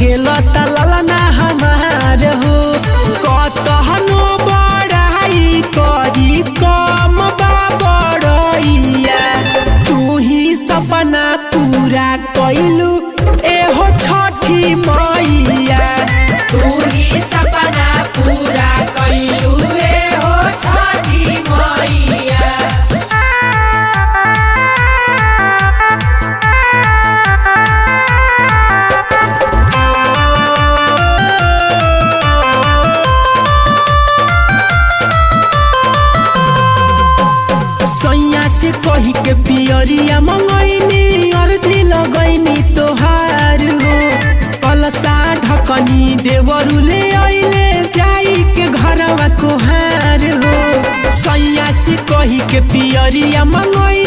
खेलता ललना हमार हो। कतहनो बड़ाई करी कम बड़ैया, तू ही सपना पूरा कैलू एहो छठी मैया। तू ही सपना पूरा कैलू एहो छठी मैया। सैया से कही के पियरिया मंगैनी, अर्जी लगैनी तोहार हो। कलसा ढकनी देवरुले अइले, जाई के घरवा कोहार हो। सैया से कही के पियरिया मंगैनी,